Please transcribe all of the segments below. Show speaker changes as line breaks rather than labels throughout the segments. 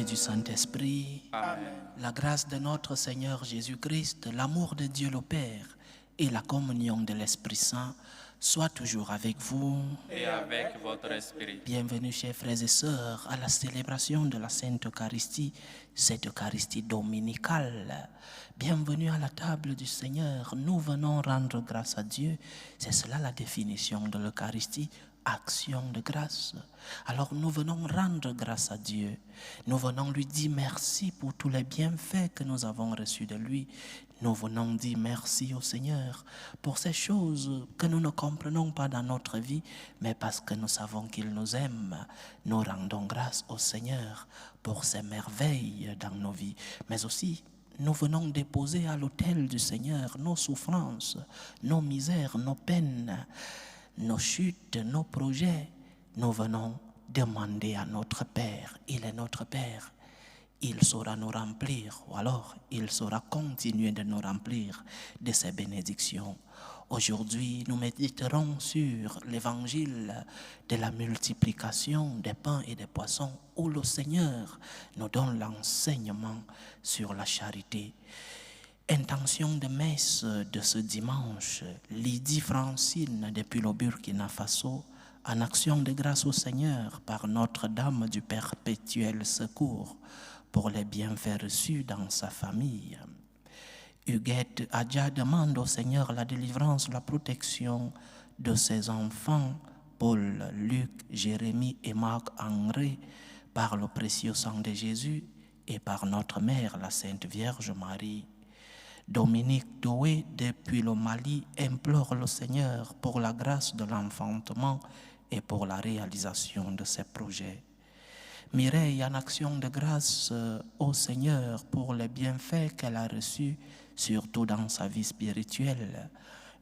et du Saint-Esprit.
Amen.
La grâce de notre Seigneur Jésus-Christ, l'amour de Dieu le Père et la communion de l'Esprit Saint soient toujours avec vous.
Et avec votre esprit.
Bienvenue, chers frères et sœurs, à la célébration de la Sainte Eucharistie, cette Eucharistie dominicale. Bienvenue à la table du Seigneur. Nous venons rendre grâce à Dieu. C'est cela la définition de l'Eucharistie. Action de grâce. Alors nous venons rendre grâce à Dieu. Nous venons lui dire merci pour tous les bienfaits que nous avons reçus de lui. Nous venons dire merci au Seigneur pour ces choses que nous ne comprenons pas dans notre vie, mais parce que nous savons qu'il nous aime. Nous rendons grâce au Seigneur pour ses merveilles dans nos vies, mais aussi nous venons déposer à l'autel du Seigneur nos souffrances, nos misères, nos peines, nos chutes, nos projets. Nous venons demander à notre Père. Il est notre Père. Il saura nous remplir, ou alors il saura continuer de nous remplir de ses bénédictions. Aujourd'hui, nous méditerons sur l'évangile de la multiplication des pains et des poissons, où le Seigneur nous donne l'enseignement sur la charité. Intention de messe de ce dimanche, Lydie Francine depuis le Burkina Faso, en action de grâce au Seigneur par Notre-Dame du Perpétuel Secours pour les bienfaits reçus dans sa famille. Huguette Adja demande au Seigneur la délivrance, la protection de ses enfants, Paul, Luc, Jérémie et Marc-André, par le précieux sang de Jésus et par notre Mère, la Sainte Vierge Marie. Dominique Doué, depuis le Mali, implore le Seigneur pour la grâce de l'enfantement et pour la réalisation de ses projets. Mireille, en action de grâce au Seigneur pour les bienfaits qu'elle a reçus, surtout dans sa vie spirituelle.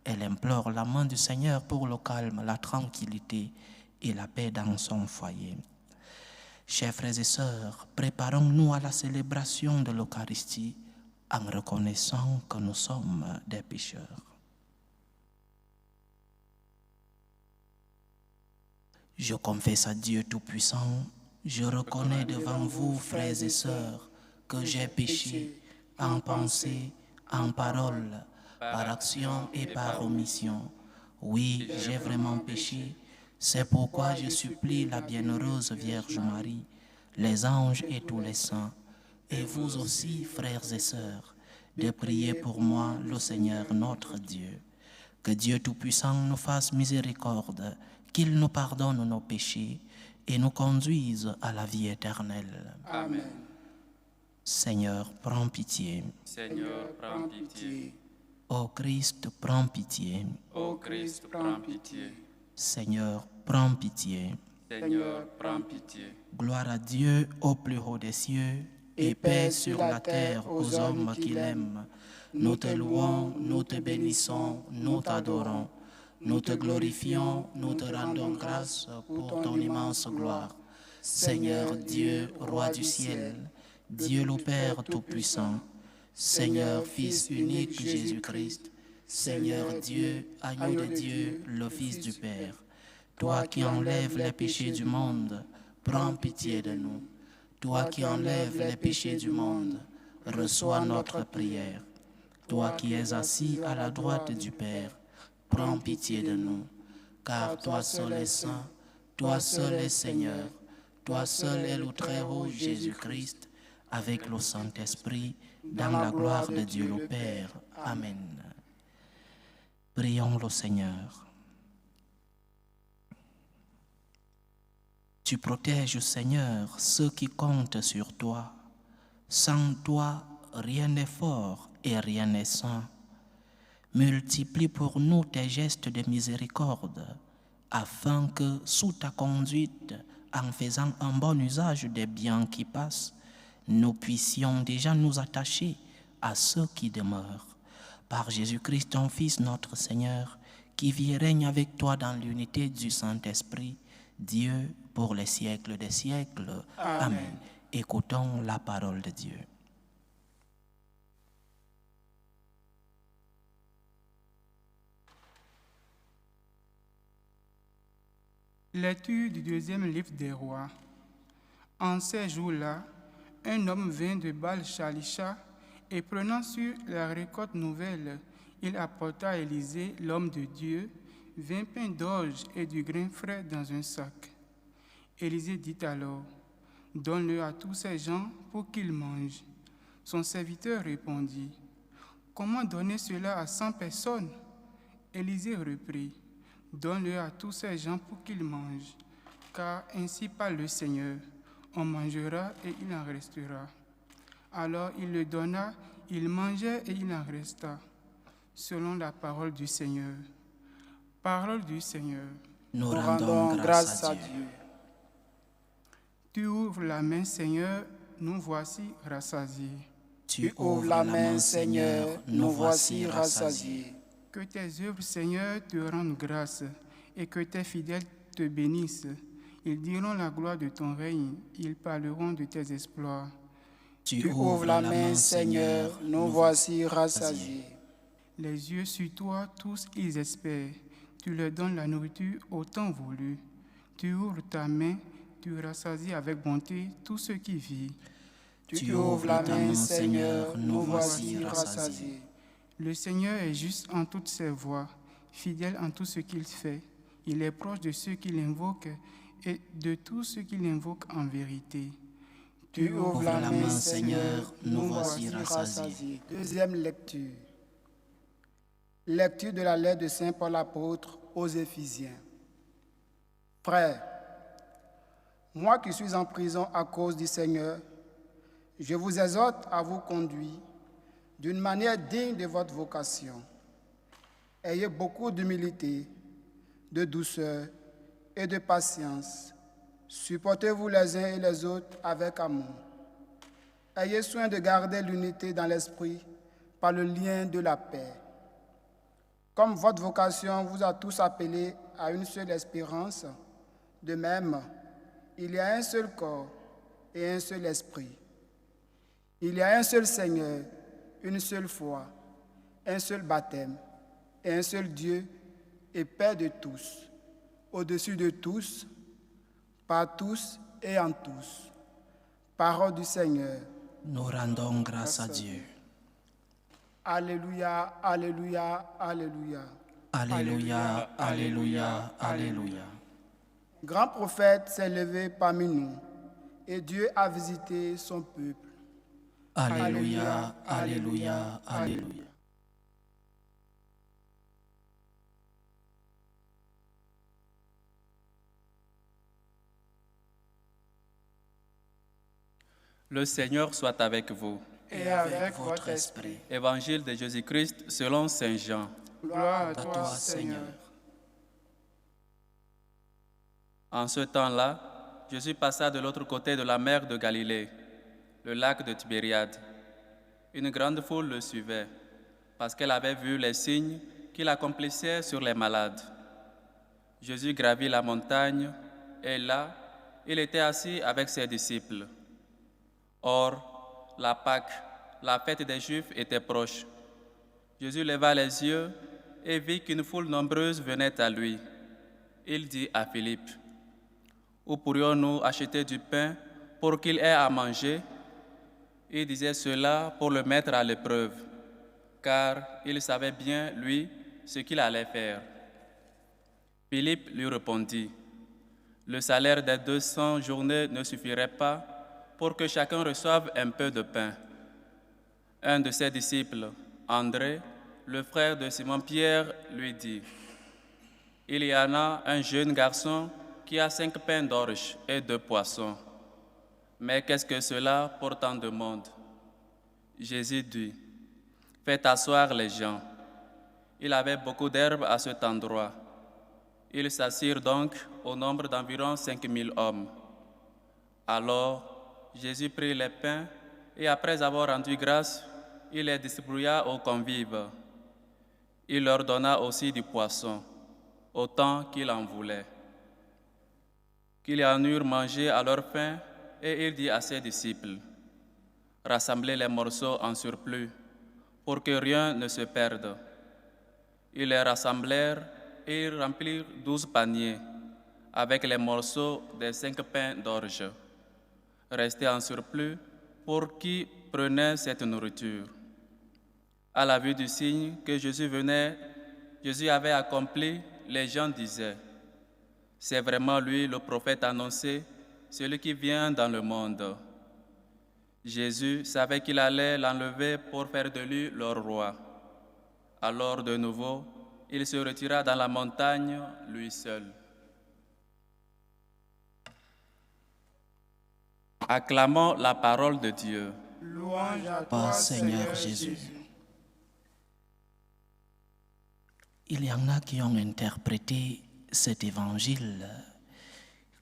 Elle implore la main du Seigneur pour le calme, la tranquillité et la paix dans son foyer. Chers frères et sœurs, préparons-nous à la célébration de l'Eucharistie en reconnaissant que nous sommes des pécheurs. Je confesse à Dieu Tout-Puissant, je reconnais devant vous, frères et sœurs, que j'ai péché en pensée, en parole, par action et par omission. Oui, j'ai vraiment péché. C'est pourquoi je supplie la bienheureuse Vierge Marie, les anges et tous les saints, et vous aussi, frères et sœurs, de prier pour moi, le Seigneur notre Dieu. Que Dieu Tout-Puissant nous fasse miséricorde, qu'il nous pardonne nos péchés et nous conduise à la vie éternelle.
Amen.
Seigneur, prends pitié.
Seigneur, prends pitié.
Ô Christ, prends pitié.
Ô Christ, prends pitié.
Seigneur, prends pitié.
Seigneur, prends pitié.
Gloire à Dieu au plus haut des cieux et paix sur la terre aux hommes qu'il aime. Nous te louons, nous te bénissons, nous t'adorons. Nous te glorifions, nous te rendons grâce pour ton immense gloire. Seigneur Dieu, Roi du ciel, Dieu le Père Tout-Puissant, Seigneur Fils unique Jésus-Christ, Seigneur Dieu, agneau de Dieu, le Fils du Père, toi qui enlèves les péchés du monde, prends pitié de nous. Toi qui enlèves les péchés du monde, reçois notre prière. Toi qui es assis à la droite du Père, prends pitié de nous, car toi seul es saint, toi seul es Seigneur, toi seul es le Très-Haut Jésus-Christ, avec le Saint-Esprit, dans la gloire de Dieu le Père. Amen. Prions le Seigneur. Tu protèges, Seigneur, ceux qui comptent sur toi. Sans toi, rien n'est fort et rien n'est saint. Multiplie pour nous tes gestes de miséricorde, afin que, sous ta conduite, en faisant un bon usage des biens qui passent, nous puissions déjà nous attacher à ceux qui demeurent. Par Jésus-Christ, ton Fils, notre Seigneur, qui vit et règne avec toi dans l'unité du Saint-Esprit, Dieu pour les siècles des siècles. Amen. Écoutons la parole de Dieu.
Lecture du deuxième livre des rois. En ces jours-là, un homme vint de Baal-Shalisha et prenant sur la récolte nouvelle, il apporta à Élisée, l'homme de Dieu, 20 pains d'orge et du grain frais dans un sac. Élisée dit alors, « Donne-le à tous ces gens pour qu'ils mangent. » Son serviteur répondit, « Comment donner cela à 100 personnes ?» Élisée reprit, « Donne-le à tous ces gens pour qu'ils mangent, car ainsi parle le Seigneur, on mangera et il en restera. » Alors il le donna, il mangeait et il en resta, selon la parole du Seigneur. Parole du Seigneur.
Nous rendons grâce à Dieu.
Tu ouvres la main, Seigneur, nous voici rassasiés.
Tu ouvres la main, Seigneur, nous voici rassasiés.
Que tes œuvres, Seigneur, te rendent grâce et que tes fidèles te bénissent. Ils diront la gloire de ton règne, ils parleront de tes exploits.
Tu ouvres la main, Seigneur, nous voici rassasiés.
Les yeux sur toi, tous ils espèrent. Tu leur donnes la nourriture au temps voulu. Tu ouvres ta main, tu rassasies avec bonté tous ceux qui vivent.
Tu ouvres la main, Seigneur, nous voici rassasiés.
Le Seigneur est juste en toutes ses voies, fidèle en tout ce qu'il fait. Il est proche de ceux qui l'invoquent et de tous ceux qui l'invoquent en vérité.
Tu ouvres la main, Seigneur, nous voici rassasiés.
Deuxième lecture. Lecture de la lettre de Saint Paul apôtre aux Éphésiens. Frères, moi qui suis en prison à cause du Seigneur, je vous exhorte à vous conduire d'une manière digne de votre vocation. Ayez beaucoup d'humilité, de douceur et de patience. Supportez-vous les uns et les autres avec amour. Ayez soin de garder l'unité dans l'esprit par le lien de la paix. Comme votre vocation vous a tous appelés à une seule espérance, de même, il y a un seul corps et un seul esprit. Il y a un seul Seigneur, une seule foi, un seul baptême et un seul Dieu et Père de tous, au-dessus de tous, par tous et en tous. Parole du Seigneur.
Nous rendons grâce à Dieu.
Alléluia, alléluia, alléluia.
Alléluia, alléluia, alléluia.
Grand prophète s'est levé parmi nous et Dieu a visité son peuple.
Alléluia, alléluia, alléluia.
Le Seigneur soit avec vous.
Et avec votre esprit.
Évangile de Jésus-Christ selon Saint Jean.
Gloire à
À
toi,
toi,
Seigneur.
Seigneur.
En ce temps-là, Jésus passa de l'autre côté de la mer de Galilée, le lac de Tibériade. Une grande foule le suivait, parce qu'elle avait vu les signes qu'il accomplissait sur les malades. Jésus gravit la montagne, et là, il était assis avec ses disciples. Or, la Pâque, la fête des Juifs, était proche. Jésus leva les yeux et vit qu'une foule nombreuse venait à lui. Il dit à Philippe, « Où pourrions-nous acheter du pain pour qu'il ait à manger ?» Il disait cela pour le mettre à l'épreuve, car il savait bien, lui, ce qu'il allait faire. Philippe lui répondit, « Le salaire des 200 journées ne suffirait pas pour que chacun reçoive un peu de pain. » Un de ses disciples, André, le frère de Simon-Pierre, lui dit, « Il y en a un jeune garçon qui a 5 pains d'orge et 2 poissons. Mais qu'est-ce que cela pour tant de monde ?» Jésus dit, « Faites asseoir les gens. » Il avait beaucoup d'herbes à cet endroit. Ils s'assirent donc au nombre d'environ 5000 hommes. Alors, Jésus prit les pains et après avoir rendu grâce, il les distribua aux convives. Il leur donna aussi du poisson, autant qu'ils en voulaient. Qu'ils en eurent mangé à leur faim, et il dit à ses disciples, « Rassemblez les morceaux en surplus, pour que rien ne se perde. » Ils les rassemblèrent et ils remplirent 12 paniers, avec les morceaux des 5 pains d'orge. Restés en surplus, pour qui prenait cette nourriture. À la vue du signe que Jésus avait accompli, les gens disaient, « C'est vraiment lui le prophète annoncé, celui qui vient dans le monde. » Jésus savait qu'il allait l'enlever pour faire de lui leur roi. Alors de nouveau, il se retira dans la montagne, lui seul. Acclamons la parole de Dieu.
Louange à
Toi,
toi,
Seigneur Jésus. Il y en a qui ont interprété cet évangile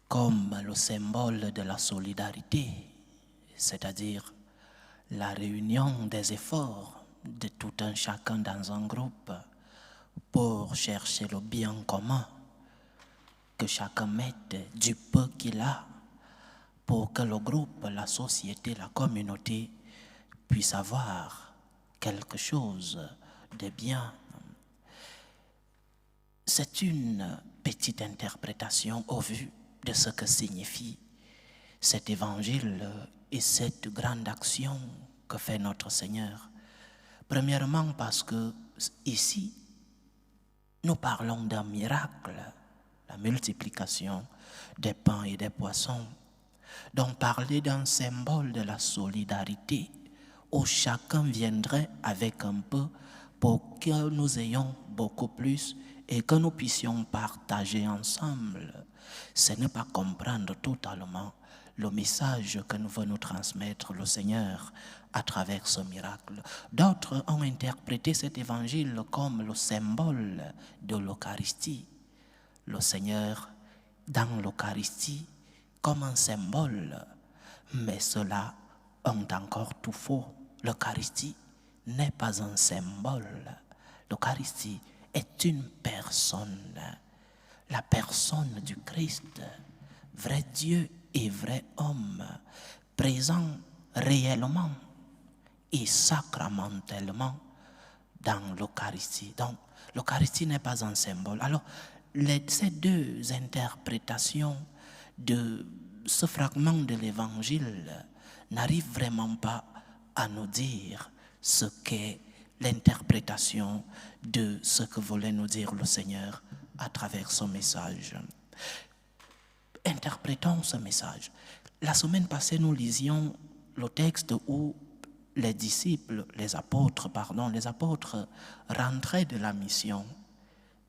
comme le symbole de la solidarité, c'est-à-dire la réunion des efforts de tout un chacun dans un groupe pour chercher le bien commun, que chacun mette du peu qu'il a pour que le groupe, la société, la communauté puisse avoir quelque chose de bien. C'est une petite interprétation au vu de ce que signifie cet évangile et cette grande action que fait notre Seigneur. Premièrement parce que ici, nous parlons d'un miracle, la multiplication des pains et des poissons. Donc parler d'un symbole de la solidarité où chacun viendrait avec un peu pour que nous ayons beaucoup plus et que nous puissions partager ensemble, ce n'est pas comprendre totalement le message que nous veut nous transmettre le Seigneur à travers ce miracle. D'autres ont interprété cet évangile comme le symbole de l'Eucharistie. Le Seigneur, dans l'Eucharistie, comme un symbole, mais ceux-là ont encore tout faux. L'Eucharistie n'est pas un symbole. L'Eucharistie est une personne, la personne du Christ, vrai Dieu et vrai homme, présent réellement et sacramentellement dans l'Eucharistie. Donc, l'Eucharistie n'est pas un symbole. Alors, ces deux interprétations de ce fragment de l'Évangile n'arrivent vraiment pas à nous dire ce qu'est l'interprétation de ce que voulait nous dire le Seigneur à travers ce message. Interprétons ce message. La semaine passée, nous lisions le texte où les apôtres rentraient de la mission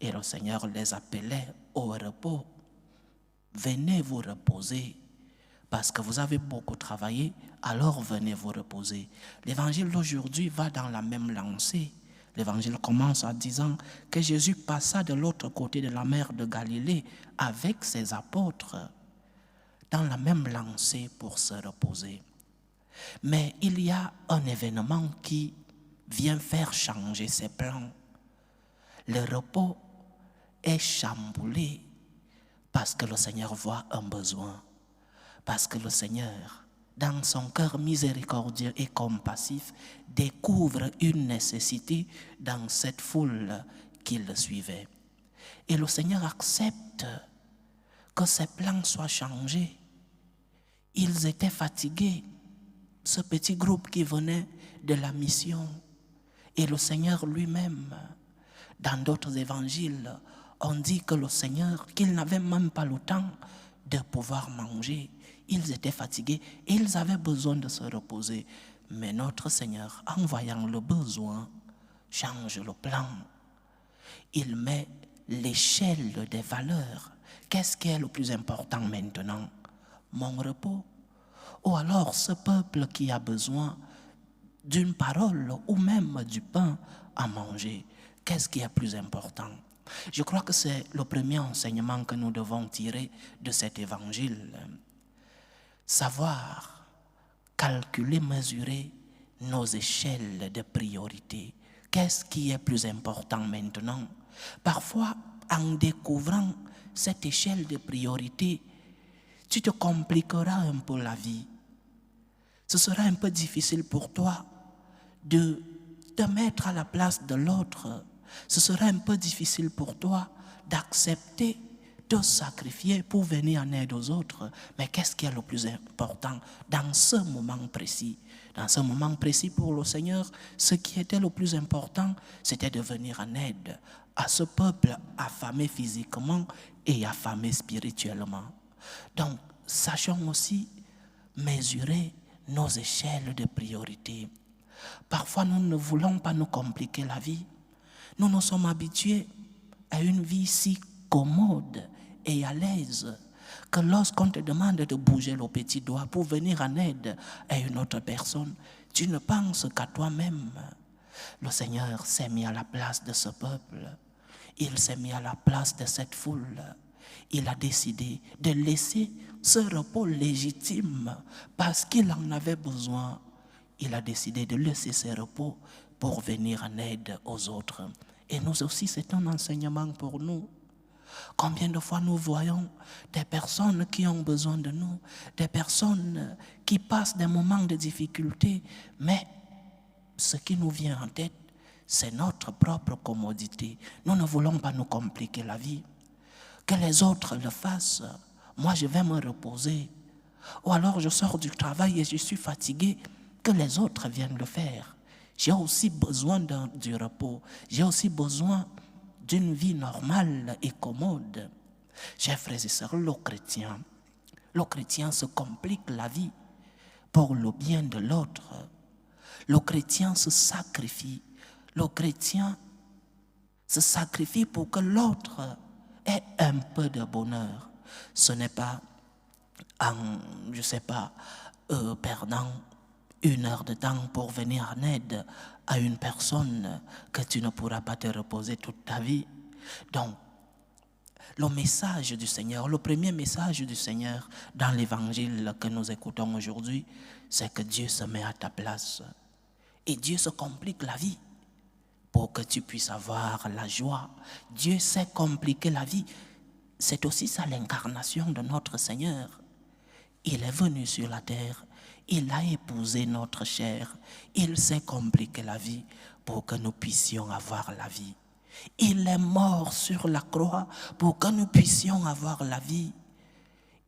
et le Seigneur les appelait au repos. Venez vous reposer parce que vous avez beaucoup travaillé, alors venez vous reposer. L'évangile d'aujourd'hui va dans la même lancée. L'évangile commence en disant que Jésus passa de l'autre côté de la mer de Galilée avec ses apôtres dans la même lancée pour se reposer. Mais il y a un événement qui vient faire changer ses plans. Le repos est chamboulé parce que le Seigneur voit un besoin, parce que le Seigneur, dans son cœur miséricordieux et compassif, découvre une nécessité dans cette foule qui le suivait. Et le Seigneur accepte que ses plans soient changés. Ils étaient fatigués, ce petit groupe qui venait de la mission. Et le Seigneur lui-même, dans d'autres évangiles, on dit que le Seigneur, qu'il n'avait même pas le temps de pouvoir manger. Ils étaient fatigués et ils avaient besoin de se reposer. Mais notre Seigneur, en voyant le besoin, change le plan. Il met l'échelle des valeurs. Qu'est-ce qui est le plus important maintenant? Mon repos? Ou alors ce peuple qui a besoin d'une parole ou même du pain à manger? Qu'est-ce qui est plus important? Je crois que c'est le premier enseignement que nous devons tirer de cet évangile. Savoir calculer, mesurer nos échelles de priorité. Qu'est-ce qui est plus important maintenant? Parfois, en découvrant cette échelle de priorité, tu te compliqueras un peu la vie. Ce sera un peu difficile pour toi de te mettre à la place de l'autre. Ce sera un peu difficile pour toi d'accepter te sacrifier pour venir en aide aux autres. Mais qu'est-ce qui est le plus important dans ce moment précis? Dans ce moment précis pour le Seigneur, ce qui était le plus important, c'était de venir en aide à ce peuple affamé physiquement et affamé spirituellement. Donc, sachons aussi mesurer nos échelles de priorité. Parfois, nous ne voulons pas nous compliquer la vie. Nous nous sommes habitués à une vie si commode et à l'aise que lorsqu'on te demande de bouger le petit doigt pour venir en aide à une autre personne, tu ne penses qu'à toi-même. Le Seigneur s'est mis à la place de ce peuple. Il s'est mis à la place de cette foule. Il a décidé de laisser ce repos légitime parce qu'il en avait besoin. Il a décidé de laisser ce repos pour venir en aide aux autres. Et nous aussi, c'est un enseignement pour nous. Combien de fois nous voyons des personnes qui ont besoin de nous, des personnes qui passent des moments de difficulté, mais ce qui nous vient en tête, c'est notre propre commodité. Nous ne voulons pas nous compliquer la vie. Que les autres le fassent. Moi, je vais me reposer. Ou alors, je sors du travail et je suis fatigué. Que les autres viennent le faire. J'ai aussi besoin du repos. J'ai aussi besoin d'une vie normale et commode. Chers frères et sœurs, le chrétien se complique la vie pour le bien de l'autre. Le chrétien se sacrifie. Le chrétien se sacrifie pour que l'autre ait un peu de bonheur. Ce n'est pas perdant 1 heure de temps pour venir en aide à une personne que tu ne pourras pas te reposer toute ta vie. Donc, le message du Seigneur, le premier message du Seigneur dans l'évangile que nous écoutons aujourd'hui, c'est que Dieu se met à ta place. Et Dieu se complique la vie pour que tu puisses avoir la joie. Dieu sait compliquer la vie. C'est aussi ça l'incarnation de notre Seigneur. Il est venu sur la terre. Il a épousé notre chair. Il s'est compliqué la vie pour que nous puissions avoir la vie. Il est mort sur la croix pour que nous puissions avoir la vie.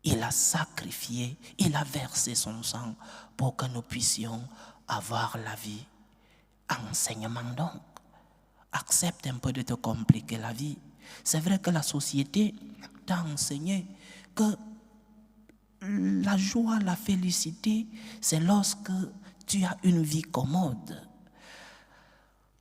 Il a sacrifié, il a versé son sang pour que nous puissions avoir la vie. Enseignement donc. Accepte un peu de te compliquer la vie. C'est vrai que la société t'a enseigné que la joie, la félicité, c'est lorsque tu as une vie commode.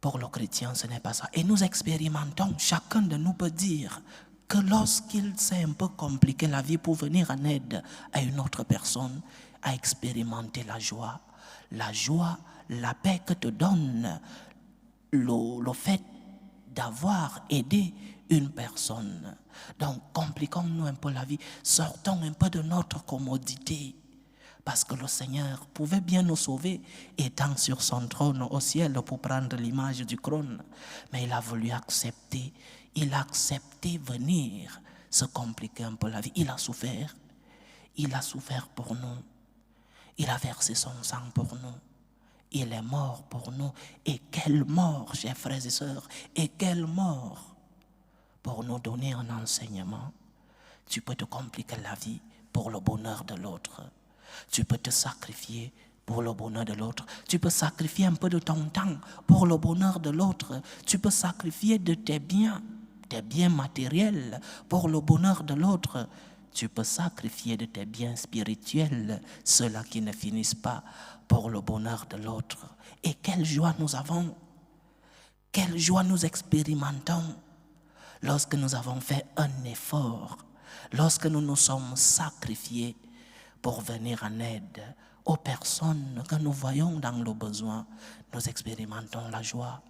Pour le chrétien, ce n'est pas ça. Et nous expérimentons, chacun de nous peut dire que lorsqu'il s'est un peu compliqué la vie pour venir en aide à une autre personne, à expérimenter la joie, la paix que te donne le fait d'avoir aidé une personne. Donc, compliquons-nous un peu la vie, sortons un peu de notre commodité, parce que le Seigneur pouvait bien nous sauver étant sur son trône au ciel pour prendre l'image du trône, mais il a voulu accepter, il a accepté venir se compliquer un peu la vie. Il a souffert pour nous, il a versé son sang pour nous. Il est mort pour nous. Et quelle mort, chers frères et sœurs, et quelle mort pour nous donner un enseignement. Tu peux te compliquer la vie pour le bonheur de l'autre. Tu peux te sacrifier pour le bonheur de l'autre. Tu peux sacrifier un peu de ton temps pour le bonheur de l'autre. Tu peux sacrifier de tes biens matériels pour le bonheur de l'autre. Tu peux sacrifier de tes biens spirituels, ceux-là qui ne finissent pas, pour le bonheur de l'autre. Et quelle joie nous avons, quelle joie nous expérimentons lorsque nous avons fait un effort, lorsque nous nous sommes sacrifiés pour venir en aide aux personnes que nous voyons dans le besoin. Nous expérimentons la joie.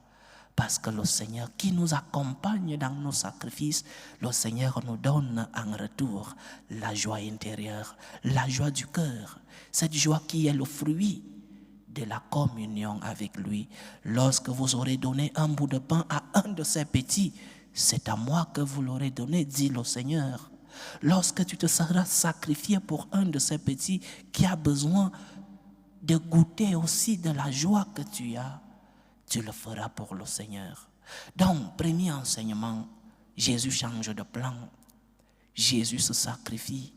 Parce que le Seigneur qui nous accompagne dans nos sacrifices, le Seigneur nous donne en retour la joie intérieure, la joie du cœur. Cette joie qui est le fruit de la communion avec lui. Lorsque vous aurez donné un bout de pain à un de ces petits, c'est à moi que vous l'aurez donné, dit le Seigneur. Lorsque tu te seras sacrifié pour un de ces petits qui a besoin de goûter aussi de la joie que tu as, tu le feras pour le Seigneur. Donc, premier enseignement, Jésus change de plan. Jésus se sacrifie.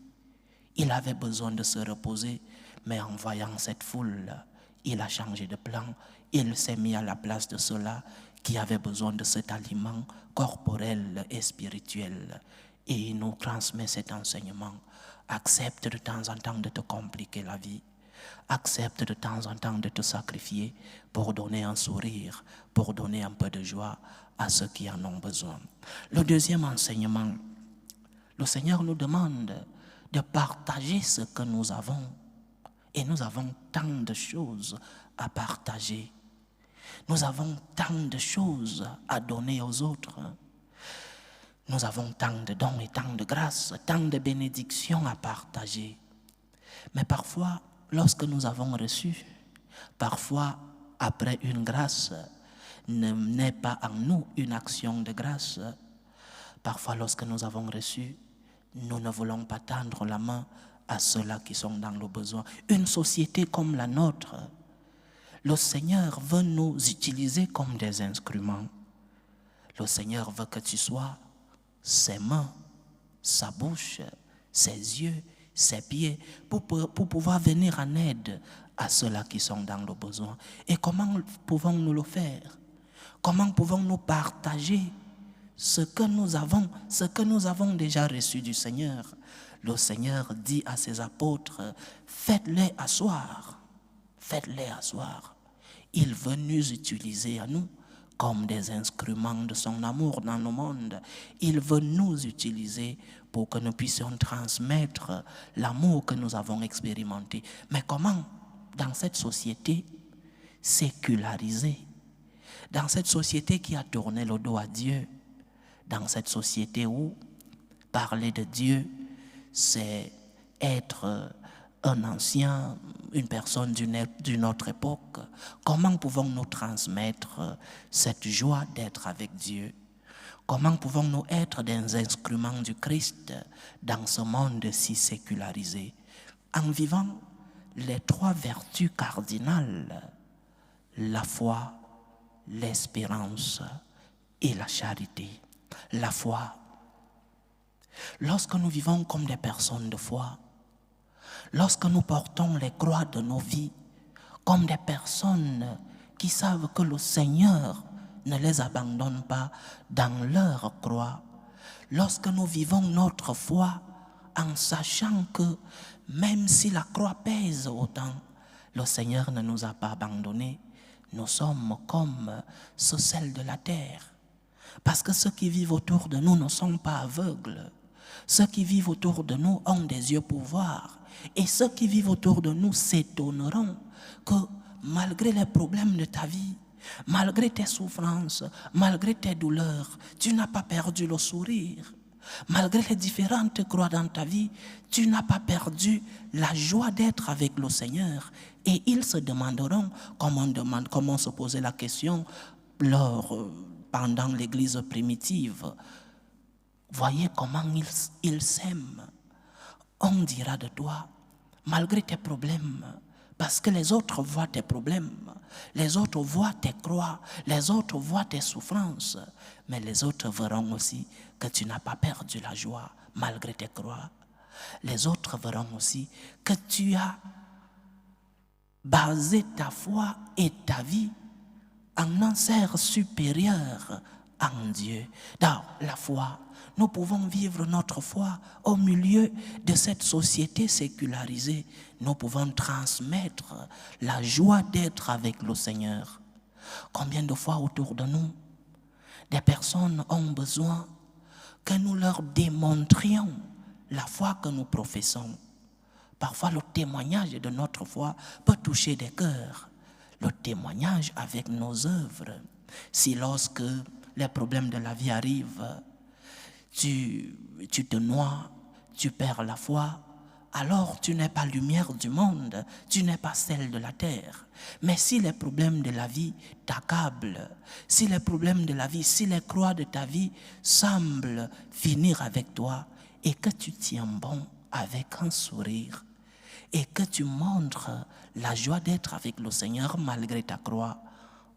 Il avait besoin de se reposer, mais en voyant cette foule, il a changé de plan. Il s'est mis à la place de ceux-là qui avaient besoin de cet aliment corporel et spirituel. Et il nous transmet cet enseignement. Accepte de temps en temps de te compliquer la vie. Accepte de temps en temps de te sacrifier pour donner un sourire, pour donner un peu de joie à ceux qui en ont besoin. Le deuxième enseignement, le Seigneur nous demande de partager ce que nous avons. Et nous avons tant de choses à partager. Nous avons tant de choses à donner aux autres. Nous avons tant de dons et tant de grâces, tant de bénédictions à partager. Mais parfois, lorsque nous avons reçu, parfois, après une grâce, ne naît pas en nous une action de grâce. Parfois, lorsque nous avons reçu, nous ne voulons pas tendre la main à ceux-là qui sont dans le besoin. Une société comme la nôtre, le Seigneur veut nous utiliser comme des instruments. Le Seigneur veut que tu sois ses mains, sa bouche, ses yeux, ses pieds, pour pouvoir venir en aide à ceux-là qui sont dans le besoin. Et comment pouvons-nous le faire? Comment pouvons-nous partager ce que nous avons déjà reçu du Seigneur? Le Seigneur dit à ses apôtres, faites-les asseoir, faites-les asseoir. Il veut nous utiliser à nous comme des instruments de son amour dans le monde. Il veut nous utiliser pour que nous puissions transmettre l'amour que nous avons expérimenté. Mais comment? Dans cette société sécularisée, dans cette société qui a tourné le dos à Dieu, dans cette société où parler de Dieu, c'est être un ancien, une personne d'une autre époque. Comment pouvons-nous transmettre cette joie d'être avec Dieu? Comment pouvons-nous être des instruments du Christ dans ce monde si sécularisé? En vivant les 3 vertus cardinales, la foi, l'espérance et la charité. La foi. Lorsque nous vivons comme des personnes de foi, lorsque nous portons les croix de nos vies comme des personnes qui savent que le Seigneur ne les abandonne pas dans leur croix, lorsque nous vivons notre foi en sachant que même si la croix pèse autant, le Seigneur ne nous a pas abandonnés, nous sommes comme ce sel de la terre. Parce que ceux qui vivent autour de nous ne sont pas aveugles. Ceux qui vivent autour de nous ont des yeux pour voir. Et ceux qui vivent autour de nous s'étonneront que malgré les problèmes de ta vie, malgré tes souffrances, malgré tes douleurs, tu n'as pas perdu le sourire. Malgré les différentes croix dans ta vie, tu n'as pas perdu la joie d'être avec le Seigneur. Et ils se demanderont, comme on se posait la question pendant l'église primitive, voyez comment ils s'aiment. On dira de toi, malgré tes problèmes, parce que les autres voient tes problèmes, les autres voient tes croix, les autres voient tes souffrances, mais les autres verront aussi que tu n'as pas perdu la joie malgré tes croix. Les autres verront aussi que tu as basé ta foi et ta vie en un ser supérieur en Dieu. Dans la foi, nous pouvons vivre notre foi au milieu de cette société sécularisée. Nous pouvons transmettre la joie d'être avec le Seigneur. Combien de fois autour de nous, des personnes ont besoin que nous leur démontrions la foi que nous professons. Parfois, le témoignage de notre foi peut toucher des cœurs. Le témoignage avec nos œuvres. Si lorsque les problèmes de la vie arrivent, tu te noies, tu perds la foi, alors tu n'es pas lumière du monde, tu n'es pas celle de la terre. Mais si les problèmes de la vie t'accablent, si les problèmes de la vie, si les croix de ta vie semblent finir avec toi et que tu tiens bon avec un sourire et que tu montres la joie d'être avec le Seigneur malgré ta croix,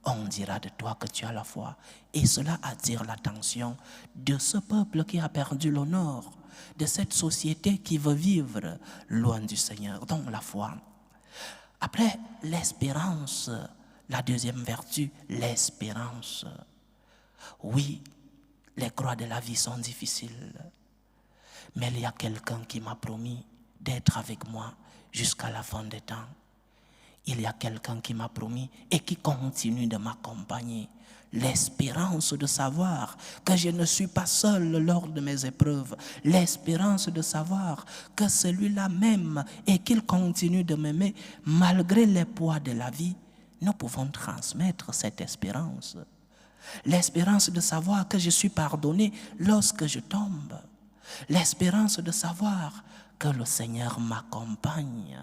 on dira de toi que tu as la foi. Et cela attire l'attention de ce peuple qui a perdu le nord, de cette société qui veut vivre loin du Seigneur, donc la foi. Après, l'espérance, la deuxième vertu, l'espérance. Oui, les croix de la vie sont difficiles, mais il y a quelqu'un qui m'a promis d'être avec moi jusqu'à la fin des temps. Il y a quelqu'un qui m'a promis et qui continue de m'accompagner. L'espérance de savoir que je ne suis pas seul lors de mes épreuves. L'espérance de savoir que celui-là m'aime et qu'il continue de m'aimer malgré les poids de la vie. Nous pouvons transmettre cette espérance. L'espérance de savoir que je suis pardonné lorsque je tombe. L'espérance de savoir que le Seigneur m'accompagne.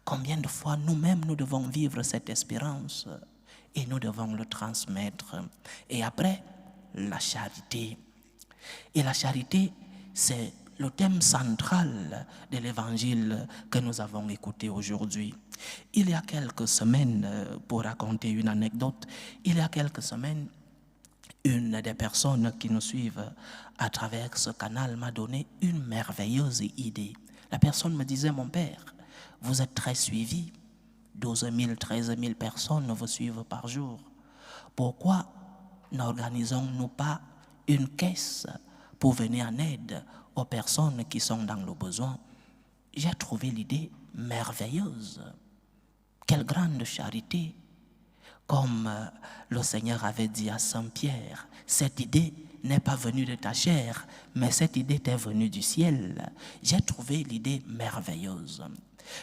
Combien de fois nous-mêmes nous devons vivre cette espérance et nous devons le transmettre. Et après, la charité. Et la charité, c'est le thème central de l'évangile que nous avons écouté aujourd'hui. Il y a quelques semaines, pour raconter une anecdote, il y a quelques semaines, une des personnes qui nous suivent à travers ce canal m'a donné une merveilleuse idée. La personne me disait, mon père, vous êtes très suivi, 12 000, 13 000 personnes vous suivent par jour. Pourquoi n'organisons-nous pas une caisse pour venir en aide aux personnes qui sont dans le besoin? J'ai trouvé l'idée merveilleuse. Quelle grande charité! Comme le Seigneur avait dit à Saint-Pierre, cette idée n'est pas venue de ta chair, mais cette idée t'est venue du ciel. J'ai trouvé l'idée merveilleuse.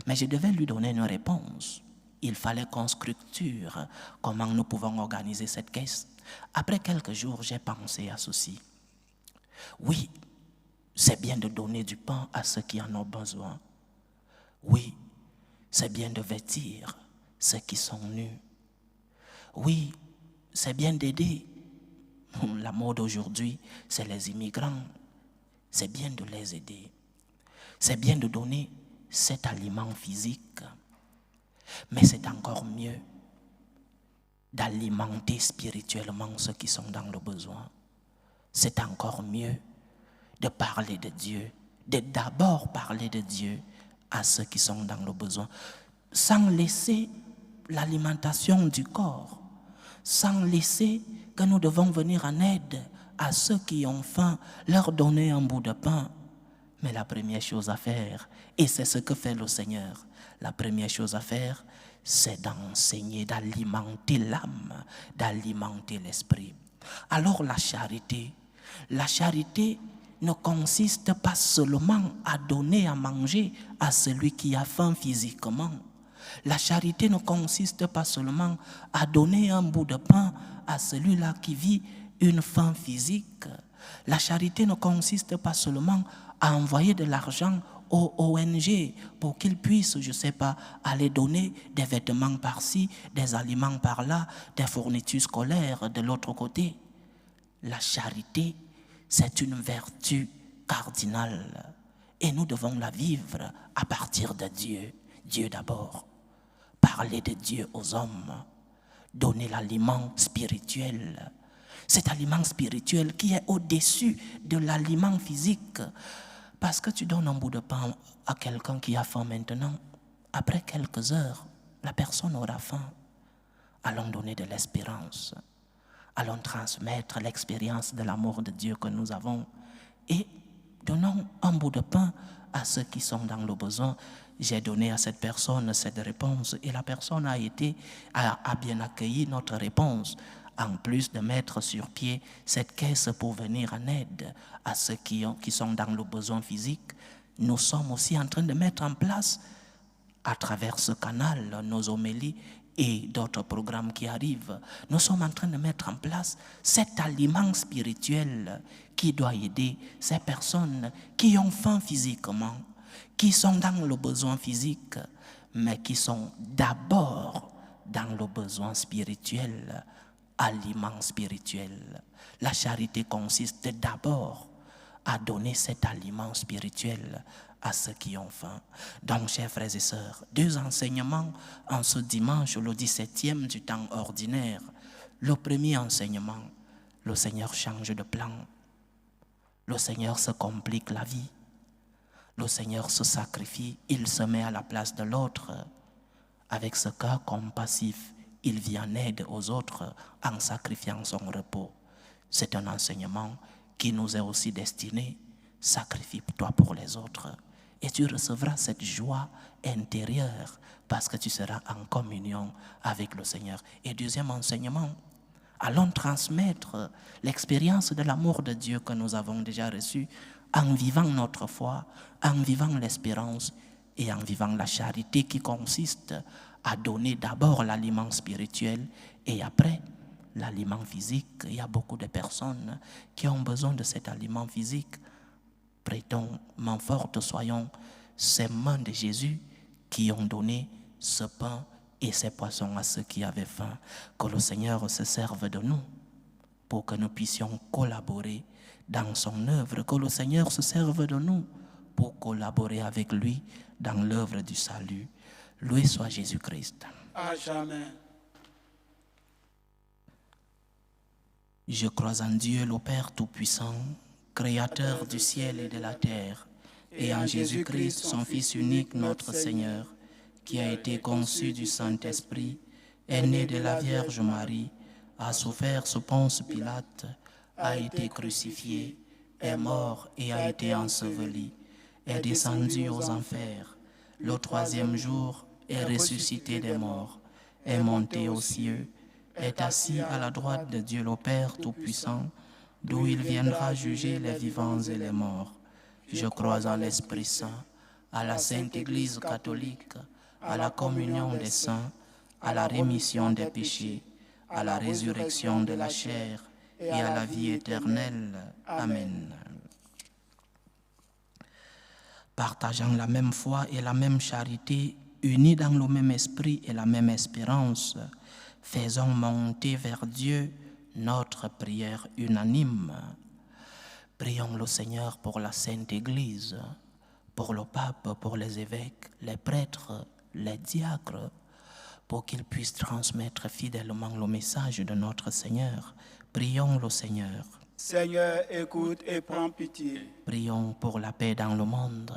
Mais je devais lui donner une réponse. Il fallait qu'on structure comment nous pouvons organiser cette caisse. Après quelques jours, j'ai pensé à ceci. Oui, c'est bien de donner du pain à ceux qui en ont besoin. Oui, c'est bien de vêtir ceux qui sont nus. Oui, c'est bien d'aider. La mode aujourd'hui, c'est les immigrants. C'est bien de les aider. C'est bien de donner cet aliment physique. Mais c'est encore mieux d'alimenter spirituellement ceux qui sont dans le besoin. C'est encore mieux de parler de Dieu, de d'abord parler de Dieu à ceux qui sont dans le besoin, sans laisser l'alimentation du corps, sans laisser que nous devons venir en aide à ceux qui ont faim, leur donner un bout de pain. Mais la première chose à faire, et c'est ce que fait le Seigneur, la première chose à faire, c'est d'enseigner, d'alimenter l'âme, d'alimenter l'esprit. Alors la charité ne consiste pas seulement à donner à manger à celui qui a faim physiquement. La charité ne consiste pas seulement à donner un bout de pain à celui-là qui vit une faim physique. La charité ne consiste pas seulement à envoyer de l'argent aux ONG pour qu'ils puissent, je ne sais pas, aller donner des vêtements par-ci, des aliments par-là, des fournitures scolaires de l'autre côté. La charité, c'est une vertu cardinale et nous devons la vivre à partir de Dieu. Dieu d'abord. Parler de Dieu aux hommes. Donner l'aliment spirituel. Cet aliment spirituel qui est au-dessus de l'aliment physique. Parce que tu donnes un bout de pain à quelqu'un qui a faim maintenant, après quelques heures, la personne aura faim. Allons donner de l'espérance. Allons transmettre l'expérience de l'amour de Dieu que nous avons et donnons un bout de pain à ceux qui sont dans le besoin. J'ai donné à cette personne cette réponse et la personne a bien accueilli notre réponse. En plus de mettre sur pied cette caisse pour venir en aide à ceux qui sont dans le besoin physique, nous sommes aussi en train de mettre en place, à travers ce canal, nos homélies et d'autres programmes qui arrivent, nous sommes en train de mettre en place cet aliment spirituel qui doit aider ces personnes qui ont faim physiquement, qui sont dans le besoin physique, mais qui sont d'abord dans le besoin spirituel, aliment spirituel. La charité consiste d'abord à donner cet aliment spirituel à ceux qui ont faim. Donc, chers frères et sœurs, 2 enseignements en ce dimanche, le 17e du temps ordinaire. Le premier enseignement, le Seigneur change de plan. Le Seigneur se complique la vie. Le Seigneur se sacrifie, il se met à la place de l'autre. Avec ce cœur compassif, il vient en aide aux autres en sacrifiant son repos. C'est un enseignement qui nous est aussi destiné. Sacrifie-toi pour les autres et tu recevras cette joie intérieure parce que tu seras en communion avec le Seigneur. Et deuxième enseignement, allons transmettre l'expérience de l'amour de Dieu que nous avons déjà reçu en vivant notre foi, en vivant l'espérance et en vivant la charité qui consiste à donner d'abord l'aliment spirituel et après l'aliment physique. Il y a beaucoup de personnes qui ont besoin de cet aliment physique. Prêtons main forte, soyons ces mains de Jésus qui ont donné ce pain et ces poissons à ceux qui avaient faim. Que le Seigneur se serve de nous pour que nous puissions collaborer dans son œuvre. Que le Seigneur se serve de nous pour collaborer avec lui dans l'œuvre du salut. Loué soit Jésus-Christ.
À jamais.
Je crois en Dieu, le Père Tout-Puissant, Créateur du ciel et de la terre, et en Jésus-Christ, son Fils unique, notre Seigneur, qui a été conçu du Saint-Esprit, est né de la Vierge Marie, a souffert sous Ponce Pilate, a été crucifié, est mort et a été enseveli, est descendu aux enfers, le troisième jour est ressuscité des morts, est monté aux cieux, est assis à la droite de Dieu le Père Tout-Puissant, d'où il viendra juger les vivants et les morts. Je crois en l'Esprit Saint, à la Sainte Église catholique, à la communion des saints, à la rémission des péchés, à la résurrection de la chair et à la vie éternelle. Amen. Partageant la même foi et la même charité, unis dans le même esprit et la même espérance, faisons monter vers Dieu notre prière unanime. Prions le Seigneur pour la Sainte Église, pour le pape, pour les évêques, les prêtres, les diacres, pour qu'ils puissent transmettre fidèlement le message de notre Seigneur. Prions le Seigneur.
Seigneur, écoute et prends pitié.
Prions pour la paix dans le monde,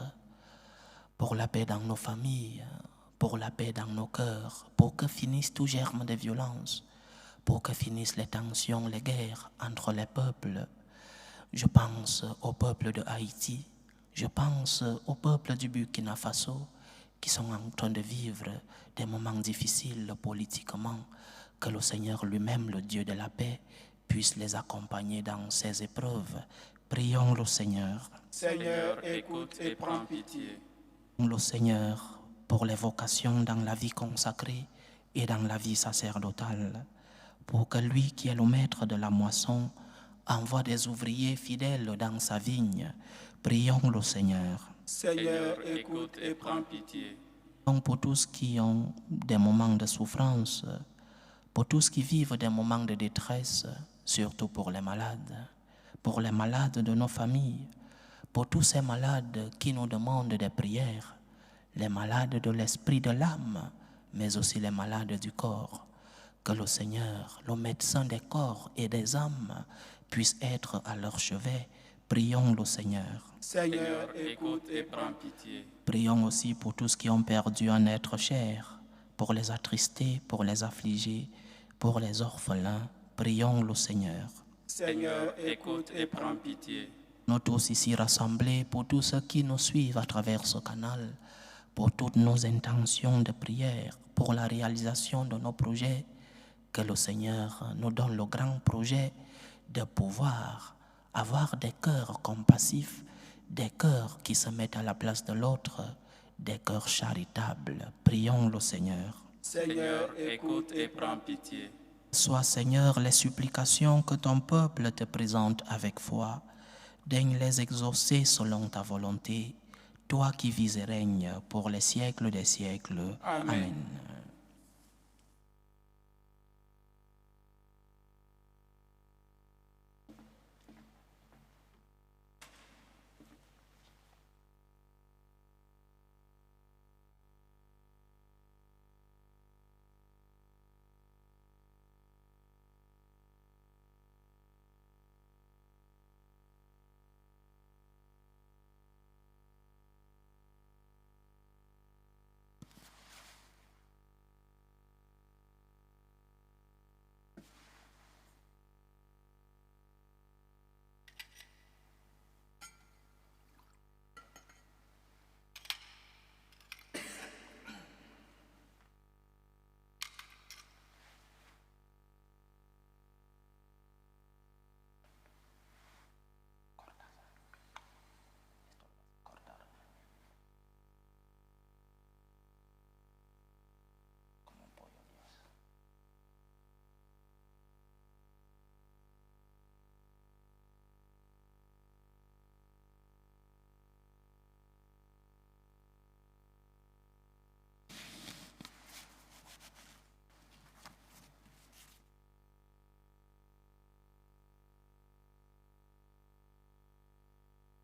pour la paix dans nos familles, pour la paix dans nos cœurs, pour que finisse tout germe de violence, pour que finissent les tensions, les guerres entre les peuples. Je pense au peuple de Haïti, je pense au peuple du Burkina Faso qui sont en train de vivre des moments difficiles politiquement. Que le Seigneur lui-même, le Dieu de la paix, puisse les accompagner dans ces épreuves. Prions le Seigneur.
Seigneur, écoute et prends pitié.
Le Seigneur pour les vocations dans la vie consacrée et dans la vie sacerdotale, pour que lui qui est le maître de la moisson envoie des ouvriers fidèles dans sa vigne. Prions le Seigneur.
Seigneur, écoute et prends pitié.
Pour tous qui ont des moments de souffrance, pour tous qui vivent des moments de détresse, surtout pour les malades de nos familles, pour tous ces malades qui nous demandent des prières, les malades de l'esprit, de l'âme, mais aussi les malades du corps. Que le Seigneur, le médecin des corps et des âmes, puisse être à leur chevet. Prions le Seigneur.
Seigneur, écoute et prends pitié.
Prions aussi pour tous qui ont perdu un être cher, pour les attristés, pour les affligés, pour les orphelins. Prions le Seigneur.
Seigneur, écoute et prends pitié.
Nous tous ici rassemblés, pour tous ceux qui nous suivent à travers ce canal, pour toutes nos intentions de prière, pour la réalisation de nos projets, que le Seigneur nous donne le grand projet de pouvoir avoir des cœurs compassifs, des cœurs qui se mettent à la place de l'autre, des cœurs charitables. Prions le Seigneur.
Seigneur, écoute et prends pitié.
Sois, Seigneur, les supplications que ton peuple te présente avec foi. Daigne les exaucer selon ta volonté, toi qui vis et règnes pour les siècles des siècles.
Amen.
Amen.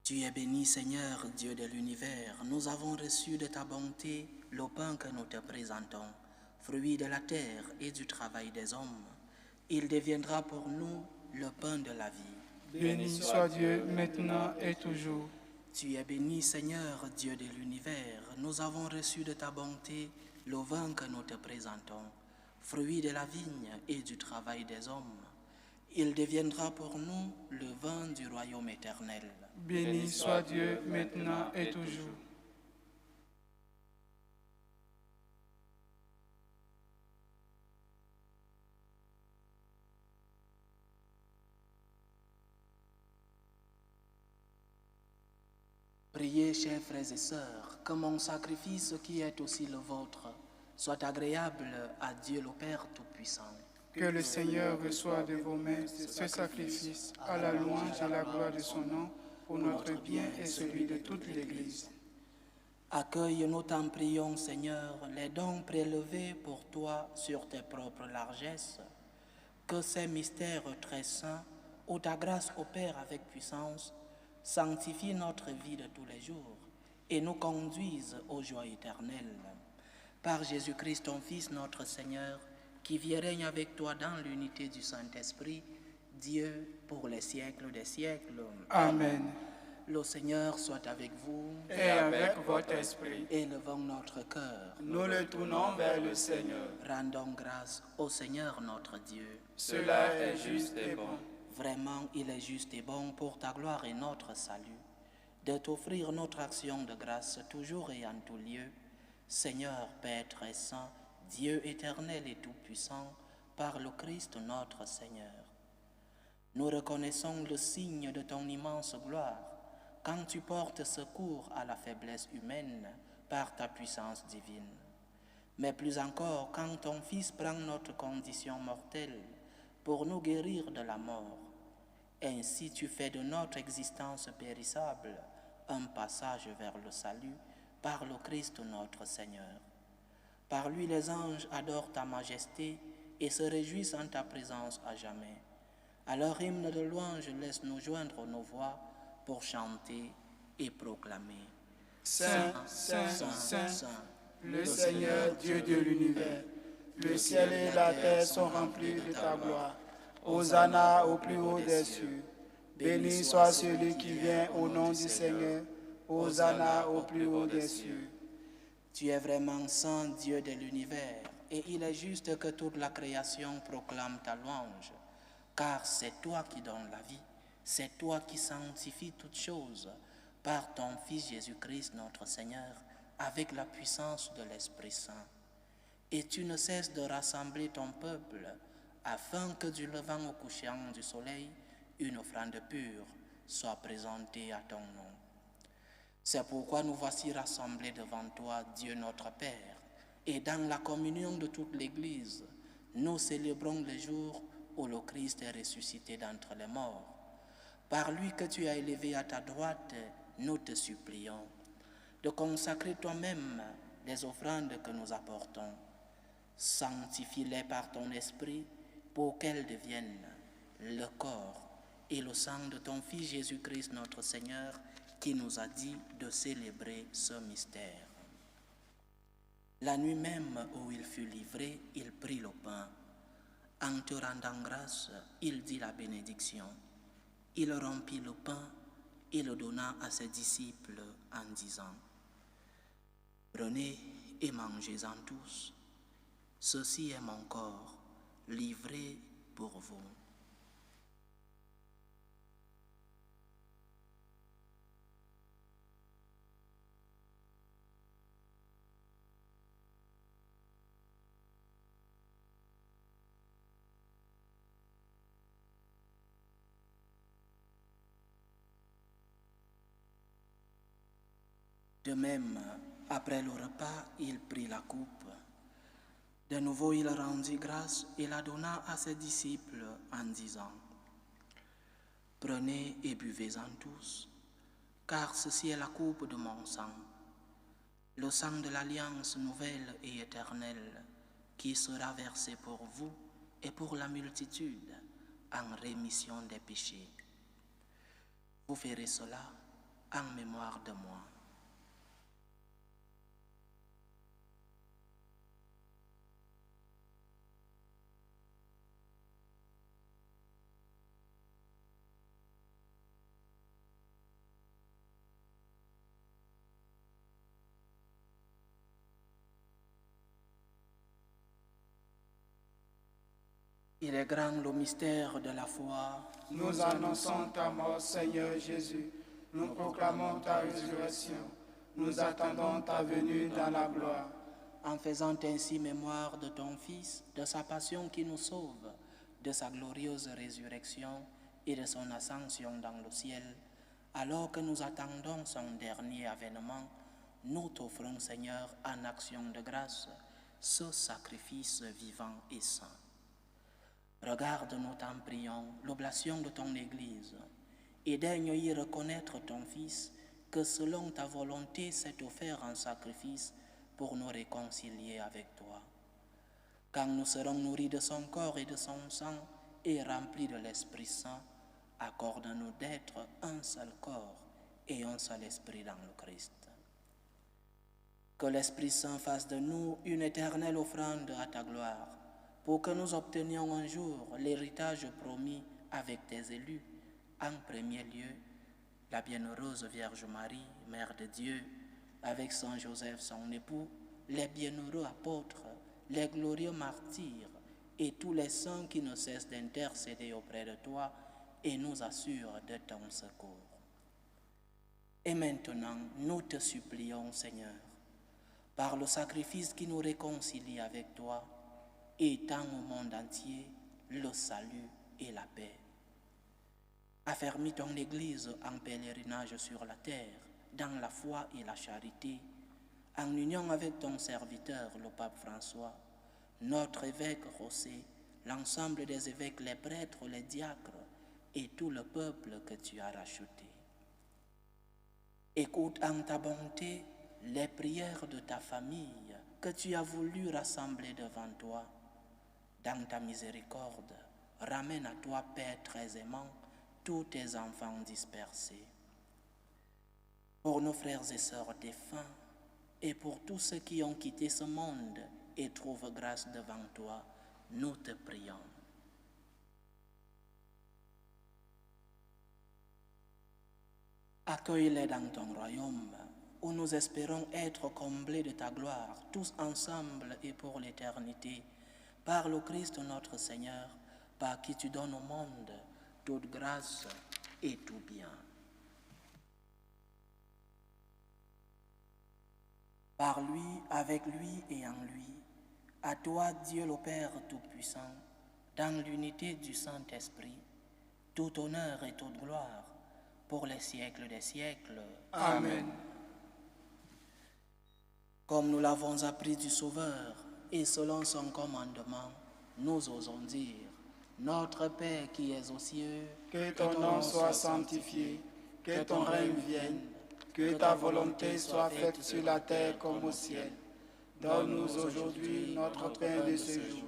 Tu es béni, Seigneur, Dieu de l'univers. Nous avons reçu de ta bonté le pain que nous te présentons, fruit de la terre et du travail des hommes. Il deviendra pour nous le pain de la vie.
Béni soit Dieu maintenant et toujours.
Tu es béni, Seigneur, Dieu de l'univers. Nous avons reçu de ta bonté le vin que nous te présentons, fruit de la vigne et du travail des hommes. Il deviendra pour nous le vin du royaume éternel.
Béni soit Dieu maintenant et toujours.
Priez, chers frères et sœurs, que mon sacrifice qui est aussi le vôtre soit agréable à Dieu le Père Tout-Puissant.
Que le Seigneur reçoive de vos mains ce sacrifice à la louange et la gloire de son nom pour notre bien et celui de toute l'Église.
Accueille-nous, t'en prions, Seigneur, les dons prélevés pour toi sur tes propres largesses. Que ces mystères très saints, où ta grâce opère avec puissance, sanctifient notre vie de tous les jours et nous conduisent aux joies éternelles. Par Jésus-Christ, ton Fils, notre Seigneur, qui vit et règne avec toi dans l'unité du Saint-Esprit, Dieu pour les siècles des siècles.
Amen.
Le Seigneur soit avec vous.
Et avec votre esprit,
Élevons notre cœur.
nous le tournons vers le Seigneur.
Rendons grâce au Seigneur notre Dieu.
Cela est juste et bon.
Vraiment, il est juste et bon pour ta gloire et notre salut, de t'offrir notre action de grâce toujours et en tout lieu. Seigneur, Père très saint, Dieu éternel et tout-puissant, par le Christ notre Seigneur. Nous reconnaissons le signe de ton immense gloire, quand tu portes secours à la faiblesse humaine par ta puissance divine. Mais plus encore, quand ton Fils prend notre condition mortelle pour nous guérir de la mort. Ainsi tu fais de notre existence périssable un passage vers le salut par le Christ notre Seigneur. Par lui les anges adorent ta majesté et se réjouissent en ta présence à jamais. À leur hymne de louange, laisse-nous joindre nos voix pour chanter et proclamer.
Saint, Saint, Saint, Saint, le Seigneur Dieu de l'univers, le ciel et la terre sont remplis de ta gloire. Hosanna au plus haut des cieux. Béni soit celui qui vient au nom du Seigneur. Hosanna au plus haut des cieux.
Tu es vraiment saint, Dieu de l'univers, et il est juste que toute la création proclame ta louange, car c'est toi qui donnes la vie, c'est toi qui sanctifies toutes choses par ton Fils Jésus-Christ notre Seigneur, avec la puissance de l'Esprit Saint. Et tu ne cesses de rassembler ton peuple, afin que du levant au couchant du soleil, une offrande pure soit présentée à ton nom. C'est pourquoi nous voici rassemblés devant toi, Dieu notre Père, et dans la communion de toute l'Église, nous célébrons le jour où le Christ est ressuscité d'entre les morts. Par lui que tu as élevé à ta droite, nous te supplions de consacrer toi-même les offrandes que nous apportons. Sanctifie-les par ton esprit pour qu'elles deviennent le corps et le sang de ton Fils Jésus-Christ notre Seigneur, qui nous a dit de célébrer ce mystère. La nuit même où il fut livré, il prit le pain. En te rendant grâce, il dit la bénédiction. Il rompit le pain et le donna à ses disciples en disant : Prenez et mangez-en tous. Ceci est mon corps, livré pour vous. De même, après le repas, il prit la coupe. De nouveau, il rendit grâce et la donna à ses disciples en disant : Prenez et buvez-en tous, car ceci est la coupe de mon sang, le sang de l'alliance nouvelle et éternelle, qui sera versé pour vous et pour la multitude en rémission des péchés. Vous ferez cela en mémoire de moi. Il est grand le mystère de la foi.
Nous annonçons ta mort, Seigneur Jésus. Nous proclamons ta résurrection. Nous attendons ta venue dans la gloire.
En faisant ainsi mémoire de ton Fils, de sa passion qui nous sauve, de sa glorieuse résurrection et de son ascension dans le ciel, alors que nous attendons son dernier avènement, nous t'offrons, Seigneur, en action de grâce, ce sacrifice vivant et saint. Regarde, nous t'en prions, l'oblation de ton Église, et daigne y reconnaître ton Fils, que selon ta volonté s'est offert en sacrifice pour nous réconcilier avec toi. Quand nous serons nourris de son corps et de son sang, et remplis de l'Esprit Saint, accorde-nous d'être un seul corps et un seul esprit dans le Christ. Que l'Esprit Saint fasse de nous une éternelle offrande à ta gloire, pour que nous obtenions un jour l'héritage promis avec tes élus, en premier lieu, la bienheureuse Vierge Marie, Mère de Dieu, avec Saint Joseph son époux, les bienheureux apôtres, les glorieux martyrs et tous les saints qui ne cessent d'intercéder auprès de toi et nous assurent de ton secours. Et maintenant, nous te supplions, Seigneur, par le sacrifice qui nous réconcilie avec toi, étends au monde entier le salut et la paix. Affermis ton Église en pèlerinage sur la terre, dans la foi et la charité, en union avec ton serviteur, le pape François, notre évêque José, l'ensemble des évêques, les prêtres, les diacres et tout le peuple que tu as racheté. Écoute en ta bonté les prières de ta famille que tu as voulu rassembler devant toi. Dans ta miséricorde, ramène à toi, Père très aimant, tous tes enfants dispersés. Pour nos frères et sœurs défunts, et pour tous ceux qui ont quitté ce monde et trouvent grâce devant toi, nous te prions. Accueille-les dans ton royaume, où nous espérons être comblés de ta gloire, tous ensemble et pour l'éternité, par le Christ notre Seigneur, par qui tu donnes au monde toute grâce et tout bien. Par lui, avec lui et en lui, à toi, Dieu le Père Tout-Puissant, dans l'unité du Saint-Esprit, tout honneur et toute gloire, pour les siècles des siècles.
Amen.
Comme nous l'avons appris du Sauveur, et selon son commandement, nous osons dire, Notre Père qui es aux cieux,
Que ton nom soit sanctifié, que ton règne vienne, que ta volonté soit faite sur la terre comme au ciel. Donne-nous aujourd'hui notre pain de ce jour.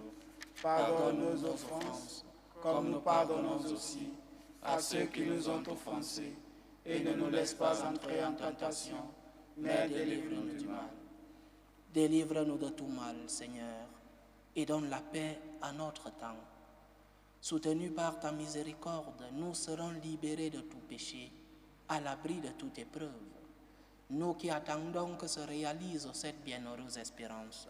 Pardonne nos offenses, comme nous pardonnons aussi à ceux qui nous ont offensés. Et ne nous laisse pas entrer en tentation, mais délivre-nous du mal.
Délivre-nous de tout mal, Seigneur, et donne la paix à notre temps. Soutenus par ta miséricorde, nous serons libérés de tout péché, à l'abri de toute épreuve. Nous qui attendons que se réalise cette bienheureuse espérance,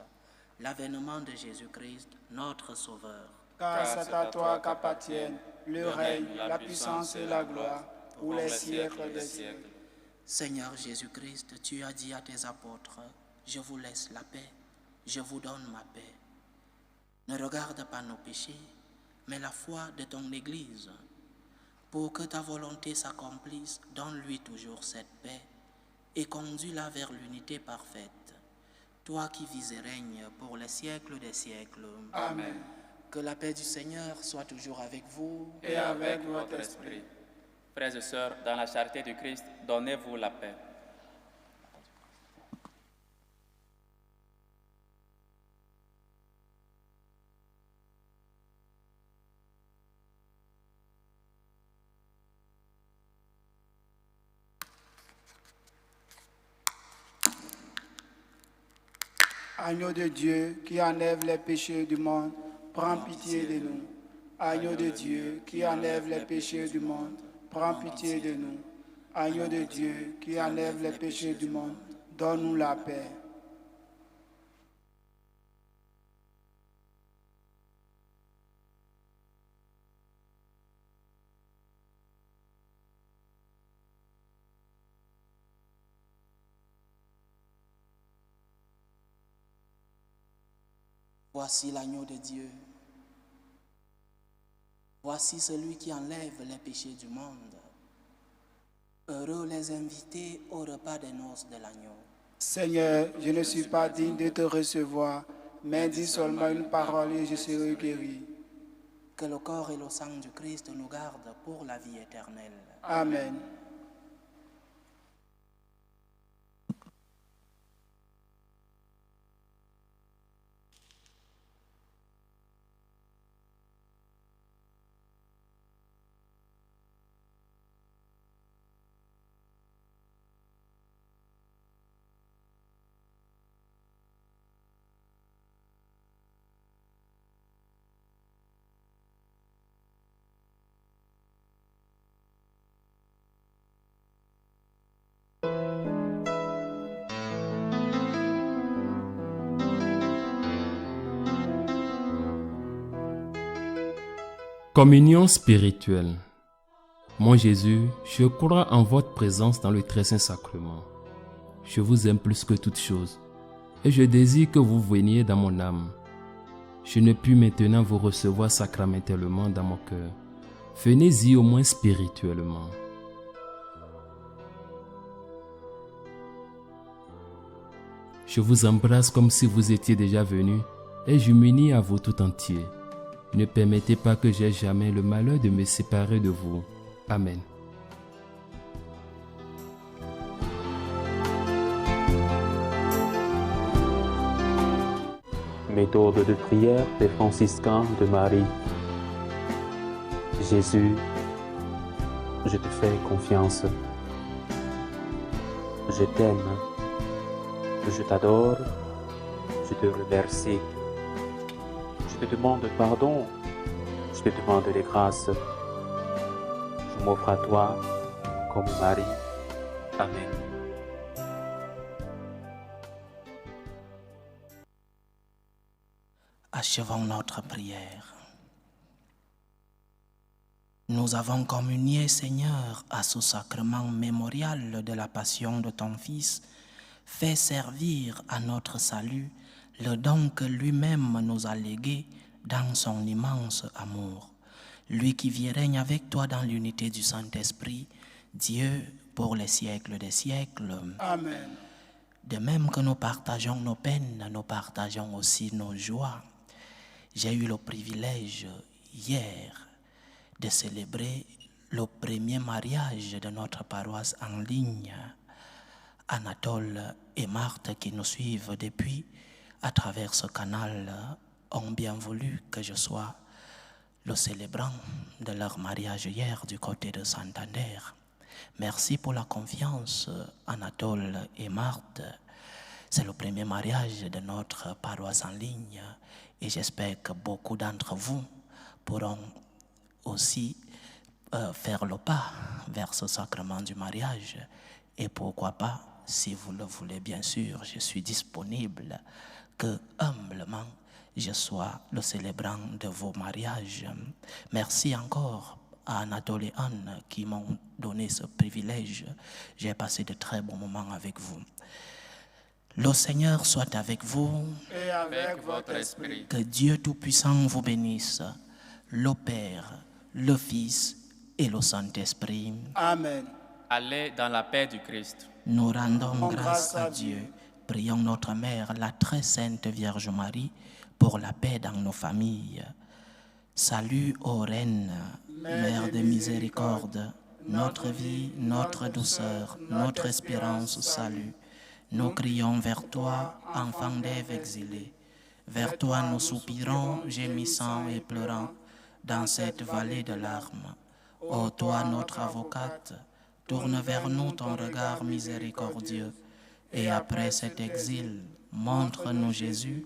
l'avènement de Jésus-Christ, notre Sauveur.
Car c'est à toi qu'appartiennent le règne, la puissance et la gloire, pour les siècles des siècles.
Seigneur Jésus-Christ, tu as dit à tes apôtres, je vous laisse la paix, je vous donne ma paix. Ne regarde pas nos péchés, mais la foi de ton Église. Pour que ta volonté s'accomplisse, donne-lui toujours cette paix et conduis-la vers l'unité parfaite. Toi qui vis et règnes pour les siècles des siècles.
Amen.
Que la paix du Seigneur soit toujours avec vous.
Et avec votre esprit.
Frères et sœurs, dans la charité du Christ, donnez-vous la paix.
Agneau de Dieu qui enlève les péchés du monde, prends pitié de nous. Agneau de Dieu qui enlève les péchés du monde, prends pitié de nous. Agneau de Dieu qui enlève les péchés du monde, donne-nous la paix.
Voici l'agneau de Dieu. Voici celui qui enlève les péchés du monde. Heureux les invités au repas des noces de l'agneau.
Seigneur, je ne suis pas digne de te recevoir, mais dis seulement une parole et je serai guéri.
Que le corps et le sang du Christ nous gardent pour la vie éternelle.
Amen.
Communion spirituelle. Mon Jésus, je crois en votre présence dans le très saint sacrement. Je vous aime plus que toute chose et je désire que vous veniez dans mon âme. Je ne puis maintenant vous recevoir sacramentellement dans mon cœur. Venez-y au moins spirituellement. Je vous embrasse comme si vous étiez déjà venu et je m'unis à vous tout entier. Ne permettez pas que j'aie jamais le malheur de me séparer de vous. Amen.
Méthode de prière des franciscains de Marie. Jésus, je te fais confiance. Je t'aime. Je t'adore. Je te remercie. Je te demande pardon. Je te demande des grâces. Je m'offre à toi comme Marie. Amen.
Achevons notre prière. Nous avons communié, Seigneur, à ce sacrement mémorial de la passion de ton Fils. Fais servir à notre salut le don que lui-même nous a légué dans son immense amour. Lui qui vit et règne avec toi dans l'unité du Saint-Esprit, Dieu pour les siècles des siècles.
Amen.
De même que nous partageons nos peines, nous partageons aussi nos joies. J'ai eu le privilège hier de célébrer le premier mariage de notre paroisse en ligne. Anatole et Marthe qui nous suivent depuis à travers ce canal ont bien voulu que je sois le célébrant de leur mariage hier du côté de Santander. Merci pour la confiance, Anatole et Marthe. C'est le premier mariage de notre paroisse en ligne et j'espère que beaucoup d'entre vous pourront aussi faire le pas vers ce sacrement du mariage. Et pourquoi pas, si vous le voulez bien sûr, je suis disponible, que humblement je sois le célébrant de vos mariages. Merci encore à Anatole et Anne qui m'ont donné ce privilège. J'ai passé de très bons moments avec vous. Le Seigneur soit avec vous.
Et avec votre esprit.
Que Dieu Tout-Puissant vous bénisse, le Père, le Fils et le Saint-Esprit.
Amen.
Allez dans la paix du Christ.
Nous rendons grâce à Dieu. Prions notre Mère, la très sainte Vierge Marie, pour la paix dans nos familles. Salut ô Reine, Mère de miséricorde, notre vie, notre douceur, notre espérance, salut. Nous crions vers toi, enfant d'Ève exilée. Vers toi nous soupirons, gémissant et pleurant, dans cette vallée de larmes. Ô toi, notre avocate, tourne vers nous ton regard miséricordieux, Et après cet exil, montre-nous Jésus,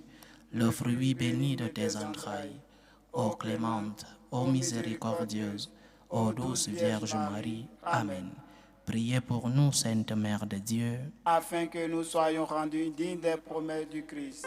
le fruit béni de tes entrailles. Ô clémente, ô miséricordieuse, ô douce Vierge Marie. Amen. Priez pour nous, Sainte Mère de Dieu,
afin que nous soyons rendus dignes des promesses du Christ.